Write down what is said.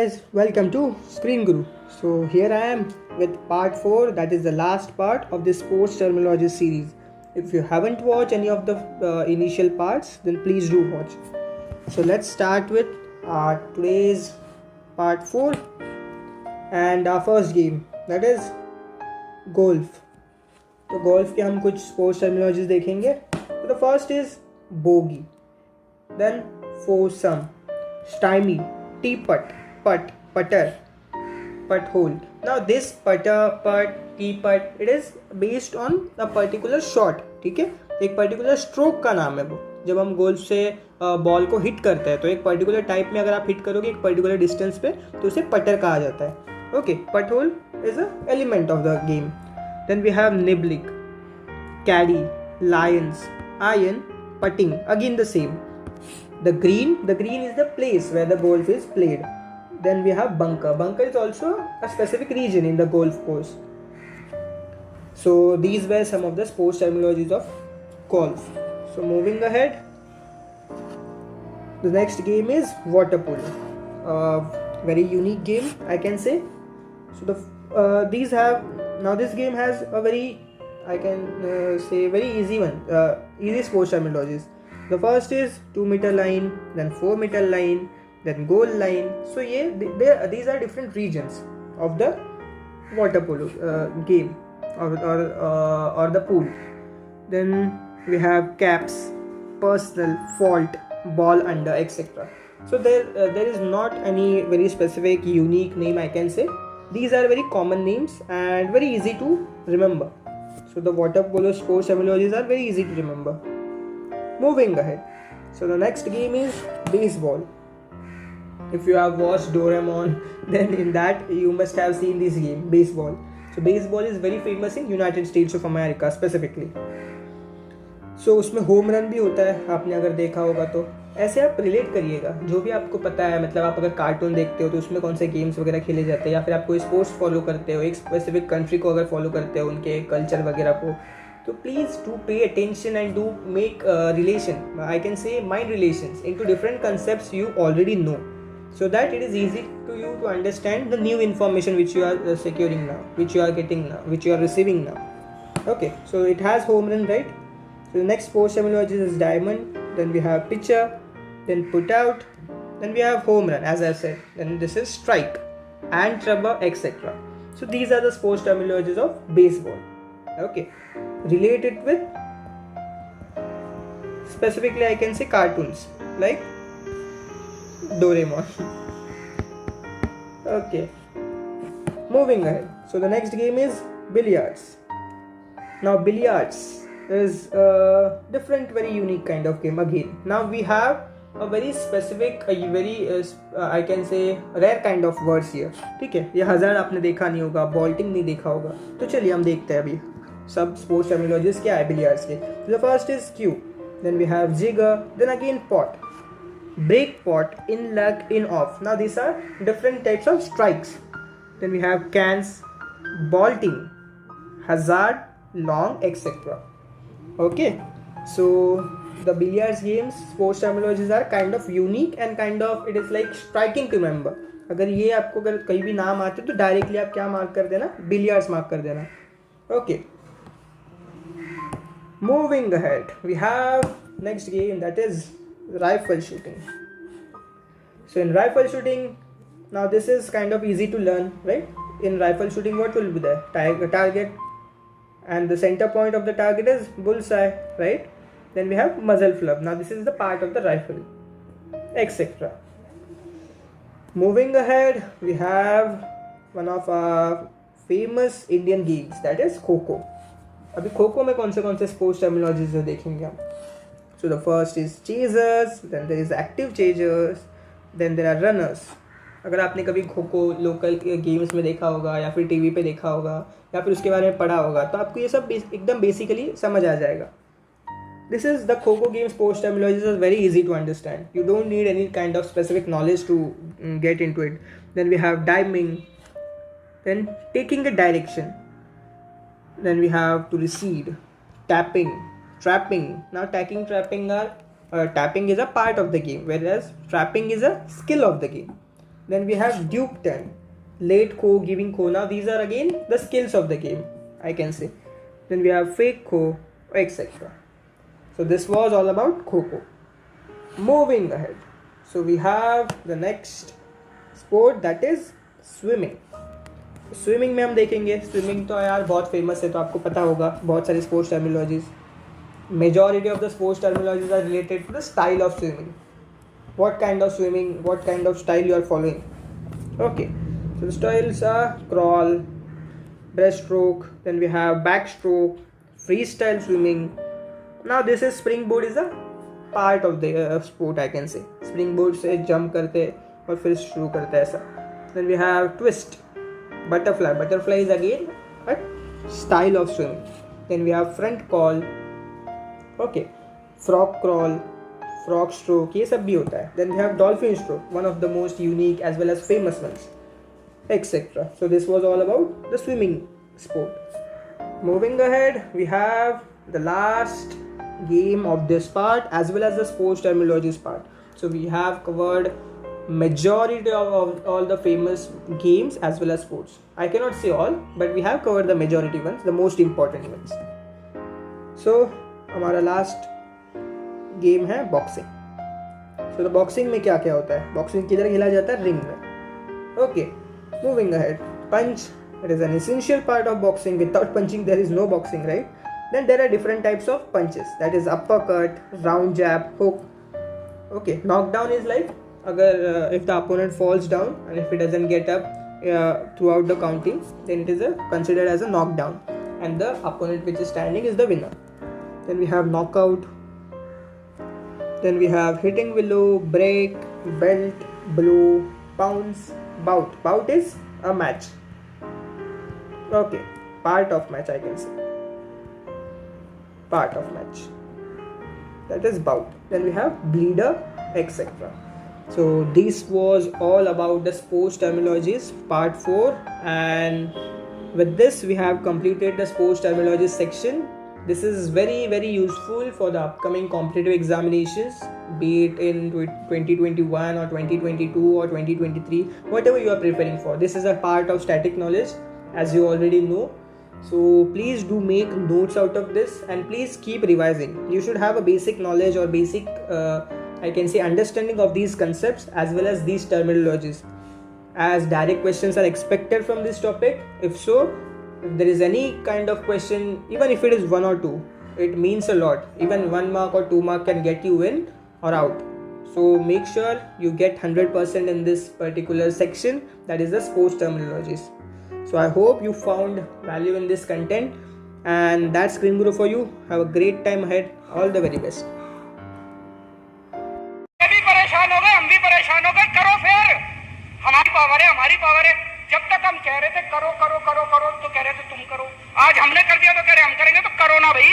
Guys, welcome to Screen Guru. So here I am with part 4, that is the last part of this sports terminology series. If you haven't watched any of the initial parts, then please do watch. So let's start with today's part 4 and our first game, that is golf. तो golf के हम कुछ sports terminologies देखेंगे. So the first is bogey, then foursome, stymie, teapot, putt, putter, putt hole. Now this putter, putt, teapot, it is based on a particular shot. ठीक है, एक particular stroke का नाम है वो. जब हम गोल्फ से बॉल को हिट करते हैं तो एक पर्टिकुलर टाइप में अगर आप हिट करोगे एक पर्टिकुलर डिस्टेंस पे तो उसे पटर कहा जाता है. Okay, putt hole is a element of the game. Then we have nibbling, caddie, lions, iron, putting, again the same. The green is the place where the golf is played. Then we have bunker. Bunker is also a specific region in the golf course. So these were some of the sports terminologies of golf. So moving ahead, the next game is water polo. Very unique game, I can say. So this game has a very, I can say, very easy one, easy sports terminologies. The first is 2-meter line, then 4-meter line, then goal line. So these are different regions of the water polo game or the pool. Then we have caps, personal, fault, ball under, etc. So there is not any very specific unique name I can say. These are very common names and very easy to remember. So the water polo sports terminologies are very easy to remember. Moving ahead, so the next game is baseball. If you have watched Doraemon, then in that you must have seen this game, baseball. So baseball is very famous in United States of America specifically. So उसमें home run भी होता है, आपने अगर देखा होगा तो. ऐसे आप रिलेट करिएगा जो भी आपको पता है. मतलब आप अगर कार्टून देखते हो तो उसमें कौन से गेम्स वगैरह खेले जाते हैं, या फिर आप कोई स्पोर्ट्स फॉलो करते हो, एक स्पेसिफिक कंट्री को अगर फॉलो करते हो, उनके कल्चर वगैरह को, तो please do pay attention and do make relation, I can say mind relations into different concepts you already know, so that it is easy to you to understand the new information which you are securing now, which you are getting now, which you are receiving now. Okay, so it has home run, right? So the next sports terminology is diamond, then we have pitcher, then put out, then we have home run as I said, then this is strike and rubber, etc. So these are the sports terminologies of baseball. Okay, related with specifically I can say cartoons like Doraemon. Okay, moving ahead, so the next game is billiards. Now billiards is a different, very unique kind of game again. Now we have a very specific, a very I can say rare kind of words here. ठीक है, ये हजार आपने देखा नहीं होगा, बॉल्टिंग नहीं देखा होगा, तो चलिए हम देखते हैं अभी सब स्पोर्ट्स टर्मिनोलॉजीज क्या है बिलियर्ड्स के. The first is cue, then we have jigger, then again pot, break pot, in luck, in off. Now these are different types of strikes. Then we have cans, bolting, hazard, long, etc. Okay, so the billiards games sports terminologies are kind of unique and kind of it is like striking to remember. अगर ये आपको अगर कहीं भी नाम आते तो directly आप क्या मार्क कर देना, बिलियर्ड्स मार्क कर देना. Okay, moving ahead, we have next game, that is rifle shooting. So in rifle shooting, now this is kind of easy to learn, right? In rifle shooting, what will be there? Target, and the center point of the target is bullseye, right? Then we have muzzle flub. Now this is the part of the rifle, etc. Moving ahead, we have one of our famous Indian games, that is kho-kho. अभी खो-खो में कौन से sports terminologies देखेंगे हम. So the first is chasers, then there is active chasers, then there are runners. अगर आपने कभी kho kho local games में देखा होगा या फिर टीवी पे देखा होगा या फिर उसके बारे में पढ़ा होगा तो आपको ये सब एकदम बेसिकली समझ आ जाएगा. This is the Kho game sports terminology is very easy to understand. You don't need any kind of specific knowledge to get into it. Then we have diming, then taking a direction, then we have to recede, tapping, trapping. Now tapping is a part of the game, whereas trapping is a skill of the game. Then we have duke turn, late ko, giving ko. Now these are again the skills of the game, I can say. Then we have fake ko, etc. So this was all about Kho-Kho. Moving ahead, so we have the next sport, that is swimming. Swimming में हम देखेंगे, swimming तो यार बहुत famous है, तो आपको पता होगा बहुत सारे sports terminologies. Majority of the sports terminologies are related to the style of swimming. what kind of swimming, what kind of style you are following. Okay, so the styles are crawl, breaststroke, then we have backstroke, freestyle swimming. Now this is springboard is a part of the sport, I can say. springboard से jump करते और फिर शुरू करते हैं ऐसा. Then we have twist, butterfly. Butterfly is again a style of swimming. Then we have front crawl, okay, frog crawl, frog stroke, ये सब भी होता है. Then we have dolphin stroke, one of the most unique as well as famous ones, etc. So this was all about the swimming sport. Moving ahead, we have the last game of this part as well as the sports terminologies part. So we have covered majority of all the famous games as well as sports. I cannot say all, but we have covered the majority ones, the most important ones. So हमारा last game है boxing. So the boxing में क्या क्या होता है, boxing किधर खेला जाता है, रिंग में. Okay, moving ahead, punch, it is an essential part of boxing. Without punching there is no boxing, right. Then there are different types of punches, that is uppercut, round jab, hook. Okay, knockdown is like अगर if the opponent falls down and if it doesn't get up throughout the counting, then it is considered as a knockdown and the opponent which is standing is the winner. Then we have knockout. Then we have hitting willow, break, belt, blow, pounce, bout. Bout is a match. Okay, part of match, I can say. Part of match. That is bout. Then we have bleeder, etc. So this was all about the sports terminologies, part 4. And with this, we have completed the sports terminologies section. This is very very useful for the upcoming competitive examinations, be it in 2021 or 2022 or 2023, whatever you are preparing for. This is a part of static knowledge, as you already know. So please do make notes out of this and please keep revising. You should have a basic knowledge or basic I can say understanding of these concepts as well as these terminologies, as direct questions are expected from this topic. If so, if there is any kind of question, even if it is 1 or 2, it means a lot. Even 1 mark or 2 mark can get you in or out. So make sure you get 100% in this particular section, that is the sports terminologies. So I hope you found value in this content, and that's Screen Guru for you. Have a great time ahead. All the very best. भी परेशान हो गए, हम भी परेशान हो गए. करो फिर, हमारी पावर है. जब तक हम कह रहे थे करो करो करो करो, तो कह रहे थे तुम करो. आज हमने कर दिया तो कह रहे हम करेंगे, तो करो ना भाई.